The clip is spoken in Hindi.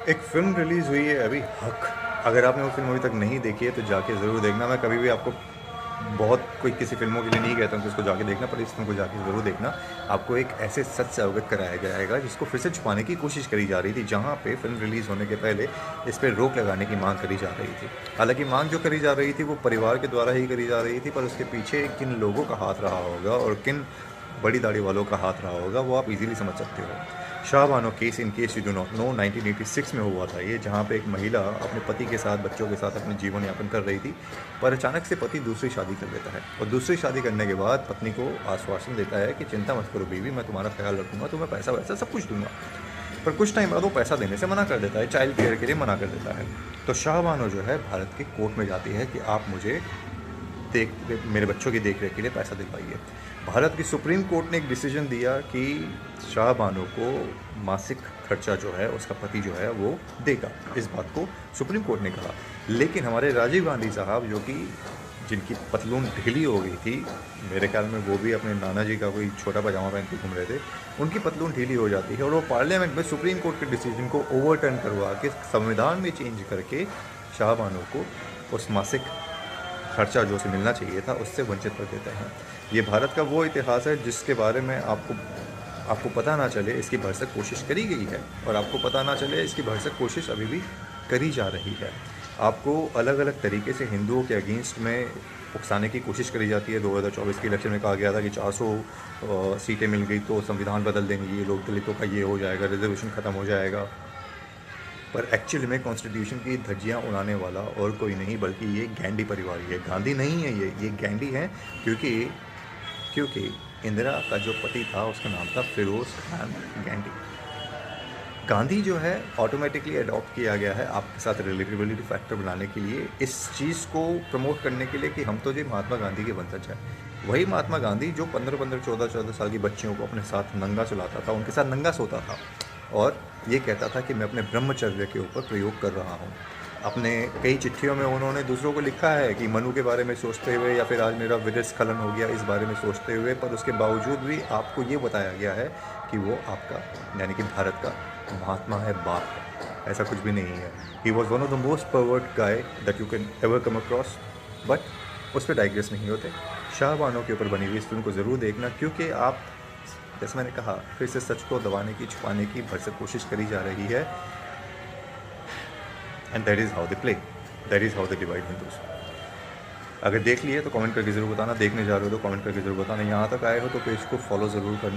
एक फ़िल्म रिलीज़ हुई है अभी हक। अगर आपने वो फ़िल्म अभी तक नहीं देखी है तो जाके ज़रूर देखना। मैं कभी भी आपको बहुत कोई किसी फ़िल्मों के लिए नहीं कहता हूँ कि उसको जाके देखना, पर इस फ़िल्म को जाके ज़रूर देखना। आपको एक ऐसे सच से अवगत कराया जाएगा जिसको फिर से छुपाने की कोशिश करी जा रही थी, जहाँ पे फ़िल्म रिलीज़ होने के पहले इस पे रोक लगाने की मांग करी जा रही थी। हालाँकि मांग जो करी जा रही थी वो परिवार के द्वारा ही करी जा रही थी, पर उसके पीछे किन लोगों का हाथ रहा होगा और किन बड़ी दाढ़ी वालों का हाथ रहा होगा वो आप इजीली समझ सकते हो। Shah Bano case, in case you do not know, 1986 में हुआ था ये, जहाँ पे एक महिला अपने पति के साथ, बच्चों के साथ अपने जीवन यापन कर रही थी, पर अचानक से पति दूसरी शादी कर लेता है और दूसरी शादी करने के बाद पत्नी को आश्वासन देता है कि चिंता मत करो बीवी, मैं तुम्हारा ख्याल रखूंगा, तुम्हें पैसा वैसा सब कुछ दूंगा। पर कुछ टाइम बाद वो पैसा देने से मना कर देता है, चाइल्ड केयर के लिए मना कर देता है। तो शाहबानो जो है भारत के कोर्ट में जाती है कि आप मुझे मेरे बच्चों की देख रेख के लिए पैसा दिलवाइए। भारत की सुप्रीम कोर्ट ने एक डिसीजन दिया कि शाहबानो को मासिक खर्चा जो है उसका पति जो है वो देगा, इस बात को सुप्रीम कोर्ट ने कहा। लेकिन हमारे राजीव गांधी साहब, जो कि जिनकी पतलून ढीली हो गई थी, मेरे ख्याल में वो भी अपने नाना जी का कोई छोटा पजामा पहन के घूम रहे थे, उनकी पतलून ढीली हो जाती है और वो पार्लियामेंट में सुप्रीम कोर्ट के डिसीजन को ओवरटर्न करवा के संविधान में चेंज करके शाहबानो को उस मासिक खर्चा जो उसे मिलना चाहिए था उससे वंचित कर देते हैं। ये भारत का वो इतिहास है जिसके बारे में आपको पता ना चले इसकी भरसक कोशिश करी गई है, और आपको पता ना चले इसकी भरसक कोशिश अभी भी करी जा रही है। आपको अलग अलग तरीके से हिंदुओं के अगेंस्ट में उकसाने की कोशिश करी जाती है। 2024 के इलेक्शन में कहा गया था कि 400 सीटें मिल गई तो संविधान बदल देंगे ये लोग, दलितों का ये हो जाएगा, रिजर्वेशन ख़त्म हो जाएगा। पर एक्चुअली में कॉन्स्टिट्यूशन की धज्जियां उड़ाने वाला और कोई नहीं बल्कि ये गैंडी परिवार ही है, गांधी नहीं है। ये गैंडी है, क्योंकि क्योंकि इंदिरा का जो पति था उसका नाम था फिरोज खान गैंडी। गांधी जो है ऑटोमेटिकली अडॉप्ट किया गया है आपके साथ रिलेटेबिलिटी फैक्टर बनाने के लिए, इस चीज़ को प्रमोट करने के लिए कि हम तो जो महात्मा गांधी के वंशज हैं। वही महात्मा गांधी जो 15-15, 14-14 साल की बच्चियों को अपने साथ नंगा चलाता था, उनके साथ नंगा सोता था और ये कहता था कि मैं अपने ब्रह्मचर्य के ऊपर प्रयोग कर रहा हूँ। अपने कई चिट्ठियों में उन्होंने दूसरों को लिखा है कि मनु के बारे में सोचते हुए या फिर आज मेरा विरस स्खलन हो गया इस बारे में सोचते हुए, पर उसके बावजूद भी आपको ये बताया गया है कि वो आपका यानी कि भारत का महात्मा है, बाप है। ऐसा कुछ भी नहीं है। He was one of the most pervert guy that you can ever come across, but उस पर डाइग्रेस नहीं होते। शाहबानो के ऊपर बनी हुई इस फिल्म को ज़रूर देखना, क्योंकि आप, जैसे मैंने कहा, फिर से सच को दबाने की, छुपाने की भरसक कोशिश करी जा रही है। And that is how they play, that is how they divide Hindus. अगर देख लिए तो कमेंट करके ज़रूर बताना, देखने जा रहे हो तो कमेंट करके ज़रूर बताना, यहाँ तक आए हो तो पेज को फॉलो ज़रूर करना।